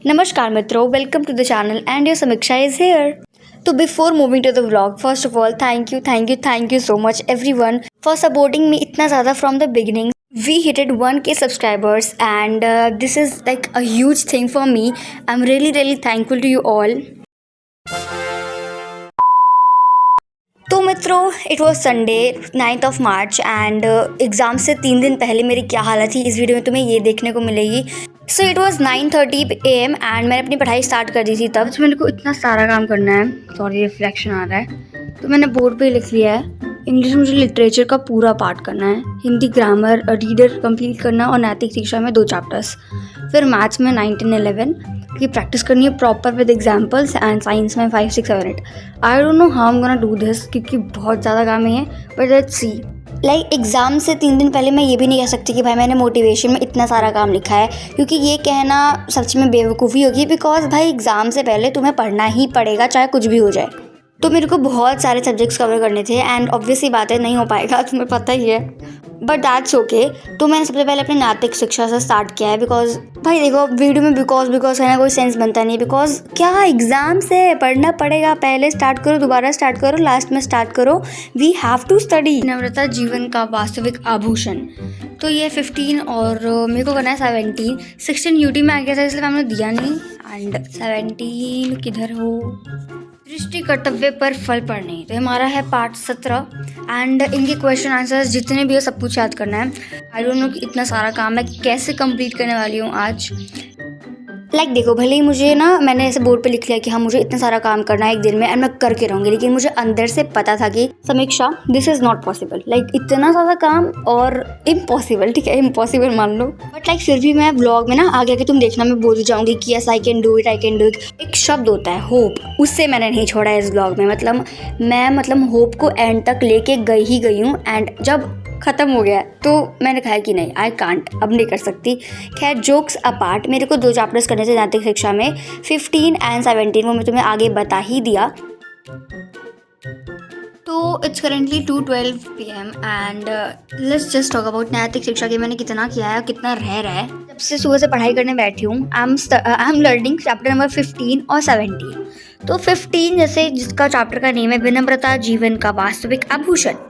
Namaskar Mitro, welcome to the channel and your Samiksha is here. So before moving to the vlog, first of all, thank you so much everyone for supporting me itna zyada from the beginning. We hit 1k subscribers and this is like a huge thing for me. I'm really thankful to you all. तो मित्रों it was Sunday 9th of March and exam से 3 दिन पहले मेरी क्या हालत थी इस वीडियो में तुम्हें ये देखने को मिलेगी। So it was 9:30 AM and मैंने अपनी पढ़ाई स्टार्ट कर दी थी तब मेरे को इतना सारा काम करना है। सॉरी रिफ्लेक्शन आ रहा है तो मैंने बोर्ड पे लिख लिया है। इंग्लिश में मुझे लिटरेचर का पूरा पार्ट करना है, हिंदी ग्रामर रीडर कंप्लीट करना और नैतिक शिक्षा में 2 चैप्टर्स, फिर मैथ्स में 9, 10, 11 की प्रैक्टिस करनी है proper with examples and science में 5, 6, 7, 8। I don't know how I am gonna do this क्योंकि बहुत ज़्यादा काम है, but let's see. Like exam से 3 दिन पहले मैं ये भी नहीं कह सकती कि भाई मैंने मोटिवेशन में इतना सारा काम लिखा है, क्योंकि ये कहना सच में बेवकूफ़ी होगी। बिकॉज भाई एग्ज़ाम से पहले तुम्हें पढ़ना ही पड़ेगा चाहे कुछ भी हो जाए। तो मेरे को बहुत सारे सब्जेक्ट्स कवर करने थे एंड ऑब्वियसली बातें नहीं हो पाएगा, तुम्हें पता ही है, बट दैट्स ओके। तो मैंने सबसे पहले अपने नैतिक शिक्षा से स्टार्ट किया है। बिकॉज भाई देखो वीडियो में बिकॉज कहना कोई सेंस बनता नहीं। बिकॉज क्या एग्ज़ाम से पढ़ना पड़ेगा, पहले स्टार्ट करो, दोबारा स्टार्ट करो, लास्ट में स्टार्ट करो। We have to study. नम्रता जीवन का वास्तविक आभूषण, तो ये 15 और मेरे को करना है 17। 16 यूटी में आ गया था इसलिए मैंने दिया नहीं। एंड 17 किधर हो, दृष्टि कर्तव्य पर फल पढ़ने, तो हमारा है पार्ट 17 एंड इनके क्वेश्चन आंसर्स जितने भी हो सब कुछ याद करना है। आई डोंट नो कि इतना सारा काम मैं कैसे कंप्लीट करने वाली हूँ आज। लाइक देखो भले ही मुझे ना मैंने ऐसे बोर्ड पे लिख लिया कि हाँ मुझे इतना सारा काम करना है एक दिन में एंड मैं करके रहूँगी, लेकिन मुझे अंदर से पता था कि समीक्षा this is not possible. Like इतना सारा काम और इम्पॉसिबल, ठीक है इम्पॉसिबल मान लो, बट लाइक फिर भी मैं व्लॉग में ना आगे तुम देखना मैं बोल जाऊँगी कि yes I can do it. एक शब्द होता है होप, उससे मैंने नहीं छोड़ा है इस व्लॉग में। मैं होप को एंड तक लेके गई हूँ एंड जब ख़त्म हो गया तो मैंने कहा कि नहीं आई कांट, अब नहीं कर सकती। खैर जोक्स अपार्ट, मेरे को 2 चैप्टर्स करने थे नैतिक शिक्षा में 15 एंड 17, वो मैं तुम्हें आगे बता ही दिया। तो it's currently 2:12 PM and let's just talk about नैतिक शिक्षा के मैंने कितना किया है, कितना रह रहा है। जब से सुबह से पढ़ाई करने बैठी हूँ I am learning chapter number 15 और 17। तो 15 जैसे जिसका चैप्टर का नेम है विनम्रता जीवन का वास्तविक आभूषण।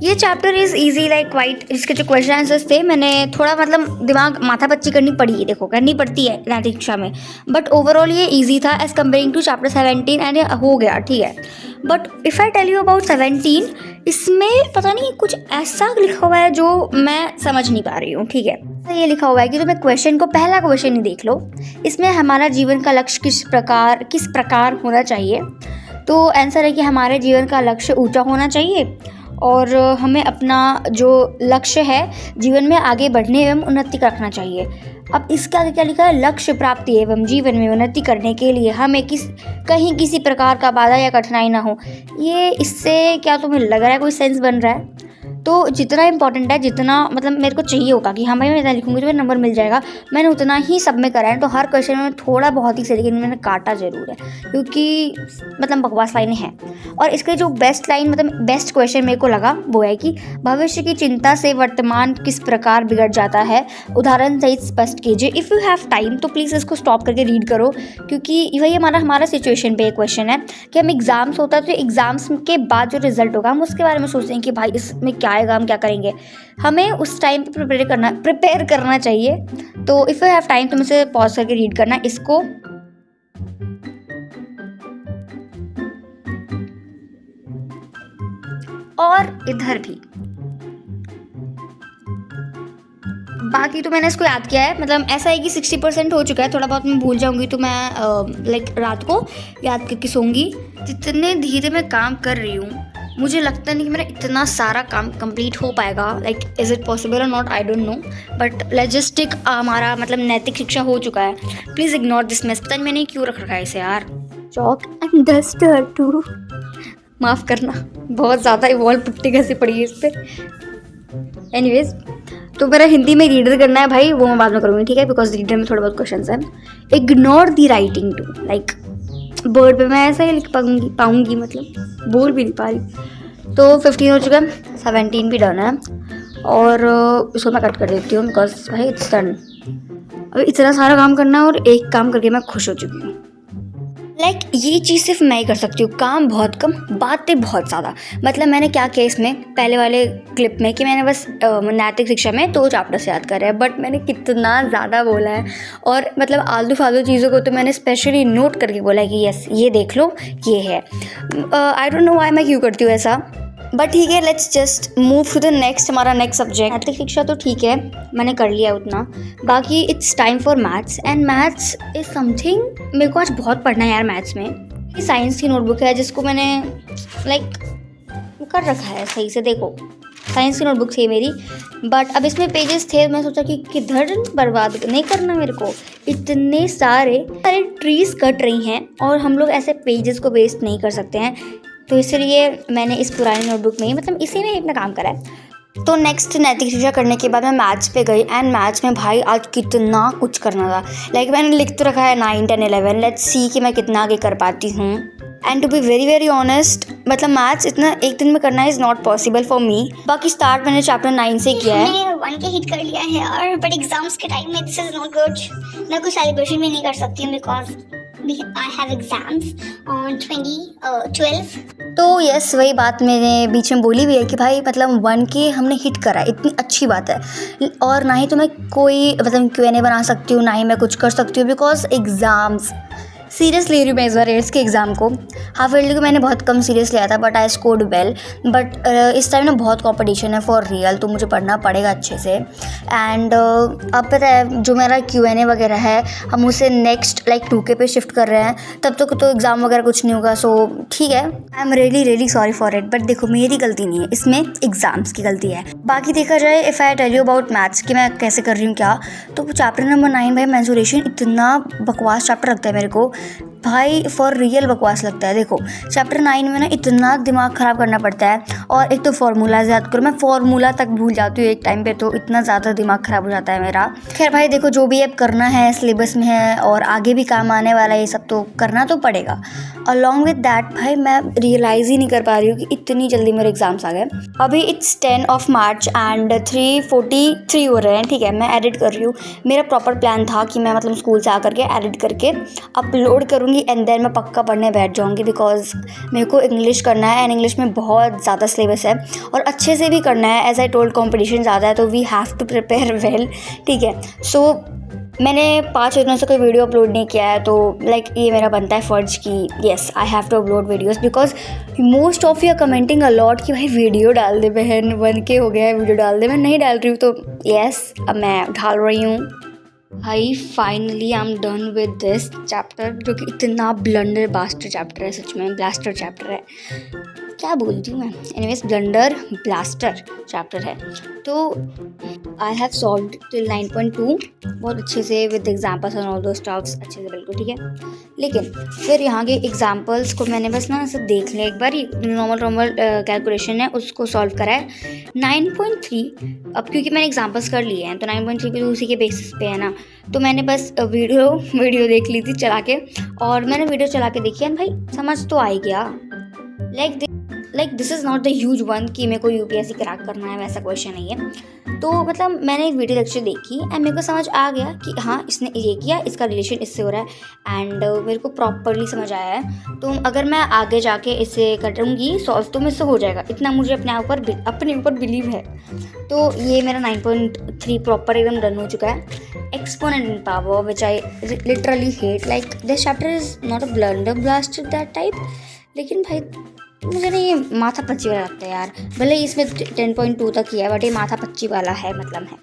ये chapter is easy like quite. इसके जो क्वेश्चन आंसर्स थे मैंने थोड़ा दिमाग माथा पच्ची करनी पड़ी है, देखो करनी पड़ती है नैतिक शिक्षा में, बट ओवरऑल ये ईजी था as comparing to chapter 17 and हो गया ठीक है। But if I tell you about 17, इसमें पता नहीं कुछ ऐसा लिखा हुआ है जो मैं समझ नहीं पा रही हूँ, ठीक है। ये लिखा हुआ है कि तुम्हें पहला क्वेश्चन ही देख लो, इसमें हमारा जीवन का लक्ष्य किस प्रकार होना चाहिए। तो आंसर है कि हमारे जीवन का लक्ष्य ऊंचा होना चाहिए और हमें अपना जो लक्ष्य है जीवन में आगे बढ़ने एवं उन्नति रखना चाहिए। अब इसका क्या लिखा है, लक्ष्य प्राप्ति एवं जीवन में उन्नति करने के लिए हमें कहीं किसी प्रकार का बाधा या कठिनाई ना हो। ये इससे क्या तुम्हें लग रहा है कोई सेंस बन रहा है? तो जितना इंपॉर्टेंट है, जितना मेरे को चाहिए होगा कि हाँ भाई मैं इतना लिखूंगी तो मेरा नंबर मिल जाएगा, मैंने उतना ही सब में करा है। तो हर क्वेश्चन में थोड़ा बहुत ही सही, लेकिन मैंने काटा जरूर है क्योंकि बकवास लाइनें हैं। और इसके जो बेस्ट क्वेश्चन मेरे को लगा वो है कि भविष्य की चिंता से वर्तमान किस प्रकार बिगड़ जाता है, उदाहरण सहित स्पष्ट कीजिए। इफ़ यू हैव टाइम तो प्लीज़ इसको स्टॉप करके रीड करो, क्योंकि वही हमारा सिचुएशन पे क्वेश्चन है कि हम एग्जाम्स होता है तो एग्जाम्स के बाद जो रिजल्ट होगा हम उसके बारे में सोचते हैं कि भाई इसमें क्या आएगा, हम क्या करेंगे। हमें उस टाइम पे प्रिपेयर करना चाहिए। तो इफ़ यू हैव टाइम तुम इसे पॉज करके रीड करना इसको। और इधर भी बाकी तो मैंने इसको याद किया है, ऐसा है कि 60% हो चुका है। थोड़ा बहुत मैं भूल जाऊंगी तो मैं रात को याद करके सोऊंगी। जितने धीरे मैं काम कर रही हूँ मुझे लगता नहीं कि मेरा इतना सारा काम कंप्लीट हो पाएगा। लाइक इज़ इट पॉसिबल और not I don't know, but logistic हमारा नैतिक शिक्षा हो चुका है। Please ignore this mess. पता नहीं मैंने क्यों रख रखा है इसे यार। चॉक एंड डस्टर टू, माफ़ करना बहुत ज़्यादा इवॉल्व पुट्टी घसी पड़ी है इस पर। एनीवेज तो मेरा हिंदी में रीडर करना है भाई, वो मैं बाद में करूँगी ठीक है, बिकॉज रीडर में थोड़ा बहुत क्वेश्चन है। Ignore the writing too, like board पे मैं ऐसा ही लिख पाऊँगी बोल भी नहीं पा रही। तो 15 हो चुका है, 17 भी डन है और इसको मैं कट कर देती हूँ बिकॉज भाई इट्स डन। अब इतना सारा काम करना है और एक काम करके मैं खुश हो चुकी हूँ। लाइक ये चीज़ सिर्फ मैं ही कर सकती हूँ, काम बहुत कम, बातें बहुत ज़्यादा। मतलब मैंने क्या किया इसमें पहले वाले क्लिप में कि मैंने बस नैतिक शिक्षा में 2 चैप्टर से याद करा है, बट मैंने कितना ज़्यादा बोला है। और मतलब आलतू फालतू चीज़ों को तो मैंने स्पेशली नोट करके बोला है कि यस ये देख लो ये है। आई डोंट नो व्हाई मैं क्यों करती हूँ ऐसा, बट ठीक है, let's just move to the next. हमारा नेक्स्ट सब्जेक्ट नैतिक शिक्षा तो ठीक है, मैंने कर लिया उतना। बाकी it's time for maths, and maths is something मेरे को आज बहुत पढ़ना है यार। मैथ्स में ये साइंस की नोटबुक है जिसको मैंने लाइक कर रखा है सही से, देखो साइंस की नोटबुक थी मेरी, बट अब इसमें पेजेस थे। मैं सोचा कि किधर बर्बाद नहीं करना मेरे को, इतने सारे ट्रीज कट रही हैं और हम लोग ऐसे पेजेस को वेस्ट नहीं कर सकते हैं, तो इसलिए मैंने इस पुरानी नोटबुक में ही मतलब इसी में अपना काम करा है। तो नेक्स्ट नैतिक शिक्षा करने के बाद मैं मैथ्स पे गई, एंड मैथ्स में भाई आज कितना कुछ करना था। लाइक मैंने लिख तो रखा है 9, 10, 11, लेट्स सी कि मैं कितना आगे कर पाती हूँ। And to be very very honest, मतलब मैथ्स इतना एक दिन में करना is not possible for me. बाकी स्टार्ट मैंने चैप्टर 9 से किया है। मैंने 1 के हिट कर लिया है, और बट एग्जाम्स के टाइम में दिस इज नॉट गुड। मैं कुछ सेलिब्रेशन भी नहीं कर सकती हूँ because I have exams on 12। तो यस वही बात मैंने बीच में बोली भी है कि भाई मतलब 1 के हमने हिट करा है, इतनी अच्छी बात है। और ना ही तो मैं कोई मतलब Q&A बना सकती हूँ, ना ही मैं कुछ कर सकती हूँ, बिकॉज एग्ज़ाम्स सीरियस ले रही हूँ मैं इस बार एट्स के एग्ज़ाम को। हाफ ईयरली को मैंने बहुत कम सीरियस लिया था, but I scored well. But इस टाइम ना बहुत कंपटीशन है फॉर रियल, तो मुझे पढ़ना पड़ेगा अच्छे से। एंड अब पता है जो मेरा Q&A वगैरह है, हम उसे नेक्स्ट लाइक 2K पे शिफ्ट कर रहे हैं, तब तक तो एग्ज़ाम वगैरह कुछ नहीं होगा। सो ठीक है, I am really really sorry for it, but देखो मेरी गलती नहीं है इसमें, एग्ज़ाम्स की गलती है। बाकी देखा जाए if I tell you about maths कि मैं कैसे कर रही हूँ क्या, तो चैप्टर नंबर 9 भाई मेंसुरेशन इतना बकवास चैप्टर लगता है मेरे को, भाई फॉर रियल बकवास लगता है। देखो चैप्टर 9 में ना इतना दिमाग ख़राब करना पड़ता है, और एक तो फार्मूलाज याद करो, मैं फार्मूला तक भूल जाती हूँ एक टाइम पे, तो इतना ज़्यादा दिमाग ख़राब हो जाता है मेरा। खैर भाई देखो जो भी अब करना है सिलेबस में है और आगे भी काम आने वाला है, ये सब तो करना तो पड़ेगा। अलॉन्ग विद दैट भाई मैं रियलाइज़ ही नहीं कर पा रही हूँ कि इतनी जल्दी मेरे एग्ज़ाम्स आ गए। अभी इट्स 10 ऑफ मार्च एंड 3:43 हो रहे हैं। ठीक है, मैं एडिट कर रही हूँ। मेरा प्रॉपर प्लान था कि मैं मतलब स्कूल से आकर के एडिट करके अपलोड करूँगी, एंड देन मैं पक्का पढ़ने बैठ जाऊँगी, बिकॉज मेरे को इंग्लिश करना है, एंड इंग्लिश में बहुत ज़्यादा सिलेबस है और अच्छे से भी करना है। एज आई टोल्ड कॉम्पिटिशन ज़्यादा है, तो we have to prepare well. ठीक है, सो मैंने 5 दिनों से कोई वीडियो अपलोड नहीं किया है, तो लाइक ये मेरा बनता है फ़र्ज कि yes I have to upload videos, because most of you are commenting a lot कि भाई वीडियो डाल दे बहन, 1K हो गया है वीडियो डाल दे। मैं नहीं डाल रही हूँ, तो येस अब मैं डाल रही हूँ। भाई finally I am done with this chapter, जो कि इतना ब्लंडर बास्टर चैप्टर है, सच में ब्लास्टर चैप्टर है, क्या बोलती हूँ मैं। एनीवेज ब्लंडर ब्लास्टर चैप्टर है। तो आई हैव सॉल्व्ड टिल 9.2 बहुत अच्छे से विद एग्जाम्पल्स एंड ऑल दो स्टफ्स, अच्छे से बिल्कुल ठीक है। लेकिन फिर यहाँ के एग्जाम्पल्स को मैंने बस ना ऐसे देख लिया एक बार, ही नॉर्मल कैलकुलेशन है उसको सॉल्व करा है। 9.3 अब क्योंकि मैंने एग्जाम्पल्स कर लिए हैं, तो 9.3 भी उसी के बेसिस पे है ना, तो मैंने बस वीडियो देख ली थी चला के, और मैंने वीडियो चला के देखी है भाई, समझ तो आ ही गया। Like this is not the huge one कि मेरे को UPSC क्रैक करना है, वैसा क्वेश्चन नहीं है। तो मतलब मैंने एक वीडियो लेक्चर देखी एंड मेरे को समझ आ गया कि हाँ इसने ये किया, इसका रिलेशन इससे हो रहा है, एंड मेरे को प्रॉपरली समझ आया है। तो अगर मैं आगे जाके इसे करूँगी सॉल्व तो मुझसे हो जाएगा, इतना मुझे अपने ऊपर बिलीव है। तो ये मेरा 9.3 प्रॉपर एकदम डन हो चुका है। Exponent power which I literally hate, like this chapter is not a blunder blast that type, लेकिन भाई मुझे नहीं, ये माथा पच्ची वाला लगता है यार। भले ही इसमें 10.2 तक किया है, बट ये माथा पच्ची वाला है, मतलब है।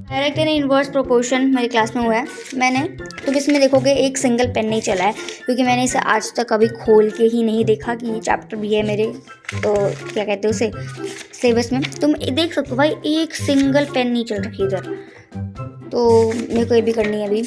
डायरेक्ट एंड इन्वर्स प्रोपोर्शन मेरी क्लास में हुआ है मैंने, तो इसमें देखोगे एक सिंगल पेन नहीं चला है, क्योंकि मैंने इसे आज तक कभी खोल के ही नहीं देखा कि ये चैप्टर भी है मेरे, तो क्या कहते हैं उसे, सिलेबस में। तुम देख सकते हो भाई एक सिंगल पेन नहीं चल रही इधर, तो मेरे को ये भी करनी है अभी।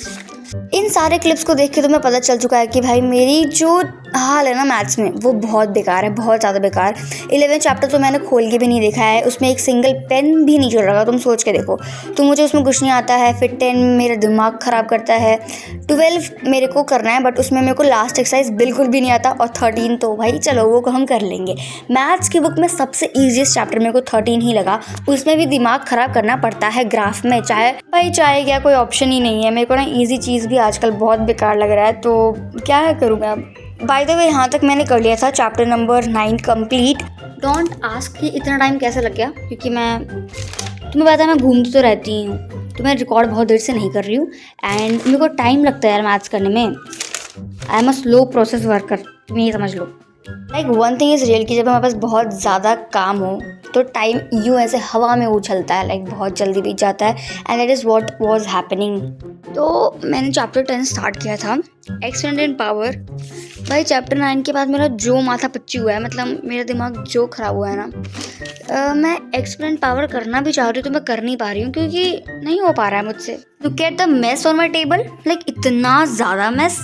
इन सारे क्लिप्स को देख के तुम्हें पता चल चुका है कि भाई मेरी जो हाल है ना मैथ्स में, वो बहुत बेकार है, बहुत ज़्यादा बेकार। 11 चैप्टर तो मैंने खोल के भी नहीं देखा है, उसमें एक सिंगल पेन भी नहीं चल रहा, तुम सोच के देखो। तो मुझे उसमें कुछ नहीं आता है। फिर 10 मेरा दिमाग ख़राब करता है। 12 मेरे को करना है, बट उसमें मेरे को लास्ट एक्सरसाइज बिल्कुल भी नहीं आता। और 13 तो भाई चलो वो हम कर लेंगे। मैथ्स की बुक में सबसे ईजीएस्ट चैप्टर मेरे को 13 ही लगा। उसमें भी दिमाग ख़राब करना पड़ता है ग्राफ में, चाहे क्या कोई ऑप्शन ही नहीं है। मेरे को ना ईजी चीज़ भी आजकल बहुत बेकार लग रहा है, तो क्या करूँ मैं अब। बाय द वे यहाँ तक मैंने कर लिया था chapter number 9 complete. Don't ask कि इतना टाइम कैसे लग गया, क्योंकि तुम्हें पता है मैं घूमती तो रहती हूँ, तो मैं रिकॉर्ड बहुत देर से नहीं कर रही हूँ। एंड मेरे को टाइम लगता है यार मैथ्स करने में। I am a slow process worker, तुम ये समझ लो। Like one thing is real कि जब हमारे पास बहुत ज़्यादा काम हो तो टाइम यूँ ऐसे हवा में उछलता है, लाइक बहुत जल्दी बीत जाता है। And that is what was happening. तो मैंने चैप्टर 10 स्टार्ट किया था, एक्सटेंडेड पावर। भाई चैप्टर 9 के बाद मेरा जो माथा पच्ची हुआ है, मतलब मेरा दिमाग जो ख़राब हुआ है ना, मैं एक्सटेंडेड पावर करना भी चाह रही हूँ तो मैं कर नहीं पा रही हूँ, क्योंकि नहीं हो पा रहा है मुझसे। Look at the mess on my table, like इतना ज़्यादा मेस।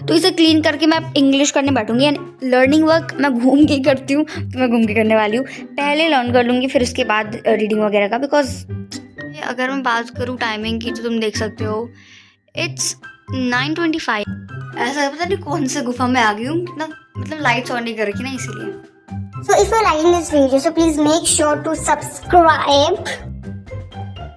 तो इसे क्लीन करके मैं इंग्लिश करने बैठूंगी। एंड लर्निंग वर्क मैं घूम के करती हूँ, तो मैं घूम के करने वाली हूँ। पहले लर्न कर लूँगी, फिर उसके बाद रीडिंग वगैरह का। बिकॉज अगर मैं बात करूँ टाइमिंग की, तो तुम देख सकते हो इट्स 9:25। ऐसा पता नहीं कौन से गुफा में आ गई हूँ, मतलब लाइट्स ऑन नहीं कर रखी ना, इसीलिए। So if you're liking this video, so please make sure to subscribe.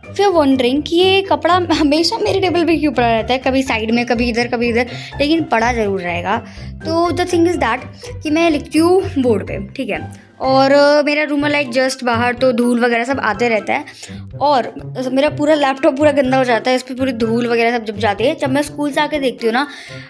If you're wondering कि ये कपड़ा हमेशा मेरे टेबल पे क्यों पड़ा रहता है, कभी साइड में, कभी इधर, लेकिन पड़ा ज़रूर रहेगा। तो द थिंग इज़ दैट कि मैं लिखती हूँ बोर्ड पे, ठीक है। और मेरा रूम है लाइक जस्ट बाहर, तो धूल वगैरह सब आते रहता है। और मेरा पूरा लैपटॉप पूरा गंदा हो जाता है, इस पर पूरी धूल वगैरह सब जब जाती है। जब मैं स्कूल से आके देखती हूँ ना,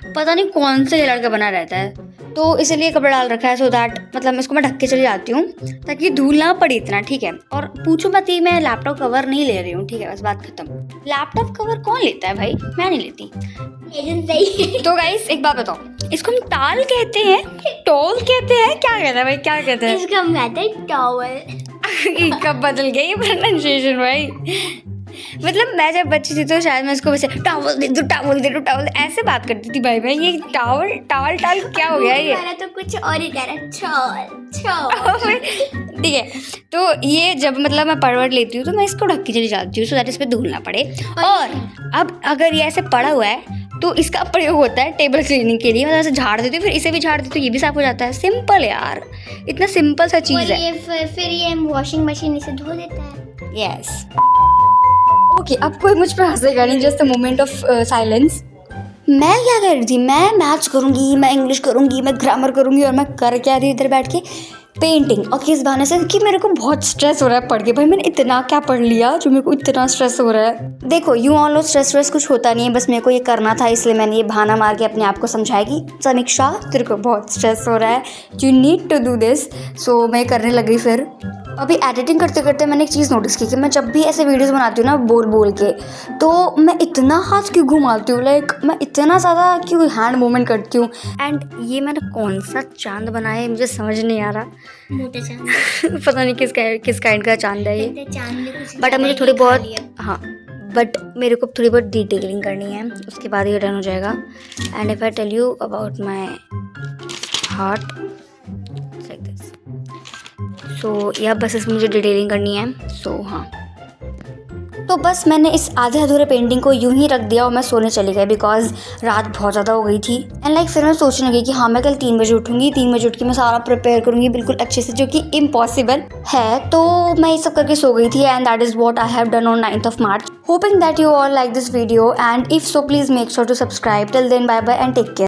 पता नहीं कौन से लड़का बना रहता है। तो इसलिए कपड़ा डाल रखा है, सो दैट मतलब इसको मैं ढक के चली जाती हूँ ताकि धूल ना पड़े इतना, ठीक है। और पूछो मत, ये मैं लैपटॉप कवर नहीं ले रही हूँ, ठीक है, बस बात खत्म। लैपटॉप कवर कौन लेता है भाई, मैं नहीं लेती। तो गाइस एक बात बताओ, इसको हम टाल कहते हैं, टॉल कहते हैं, क्या कहते हैं भाई, क्या कहते हैं? इसका मतलब टॉवल। कब बदल गई प्रोनाउंसिएशन भाई। मतलब मैं जब बच्ची थी तो शायद मैं इसको वैसे टावल दे दो ऐसे बात करती थी। भाई ये टावल क्या हो गया ये? मैंने तो कुछ और ही कह रहा, ठीक है। तो ये जब मतलब मैं परवट लेती हूँ तो मैं इसको ढक के चली जाती हूँ, सो दैट इस पे धूल ना पड़े। और अब अगर ये ऐसे पड़ा हुआ है तो इसका प्रयोग होता है टेबल क्लीनिंग के लिए। मतलब ऐसे झाड़ देती हूँ, फिर इसे भी झाड़ देती हूँ, ये भी साफ हो जाता है। सिंपल यार, इतना सिंपल सा चीज़ है। फिर ये वॉशिंग मशीन इसे धो देता है। यस ओके, अब कोई मुझ पर हंसेगा नहीं, just a moment of silence. मैं क्या कर रही थी, मैं मैथ्स करूँगी, मैं इंग्लिश करूँगी, मैं ग्रामर करूँगी, और मैं कर क्या रही इधर बैठ के पेंटिंग। और किस बहाने से कि मेरे को बहुत स्ट्रेस हो रहा है पढ़ के। भाई मैंने इतना क्या पढ़ लिया जो मेरे को इतना स्ट्रेस हो रहा है। देखो यू ऑल नो स्ट्रेस कुछ होता नहीं है, बस मेरे को ये करना था, इसलिए मैंने ये बहाना मार के अपने आप को समझाया कि समीक्षा तेरे को बहुत स्ट्रेस हो रहा है, you need to do this. So मैं करने लगी। फिर अभी एडिटिंग करते करते मैंने एक चीज़ नोटिस की कि मैं जब भी ऐसे वीडियोस बनाती हूँ ना बोल के, तो मैं इतना हाथ क्यों घुमाती हूँ, लाइक मैं इतना ज़्यादा क्यों हैंड मूवमेंट करती हूँ। एंड ये मैंने कौन सा चांद बनाया है मुझे समझ नहीं आ रहा। मोटा चांद। पता नहीं किस काइंड का चांद है ये, चांद में कुछ बट अब मुझे थोड़ी बहुत, हाँ बट मेरे को थोड़ी बहुत डिटेलिंग करनी है, उसके बाद ये डन हो जाएगा। And if I tell you about my heart like this, so या बस इसमें मुझे डिटेलिंग करनी है। सो हाँ, तो बस मैंने इस आधे अधूरे पेंटिंग को यूं ही रख दिया और मैं सोने चली गई, बिकॉज रात बहुत ज़्यादा हो गई थी। एंड लाइक फिर मैं सोचने लगी कि हाँ मैं कल 3 बजे उठूँगी, 3 बजे उठ के मैं सारा प्रिपेयर करूँगी बिल्कुल अच्छे से, जो कि इम्पॉसिबल है। तो मैं ये सब करके सो गई थी। And that is what I have done on 9th March. Hoping that you all like this video, and if so please make sure to subscribe. Till then, bye bye and take care.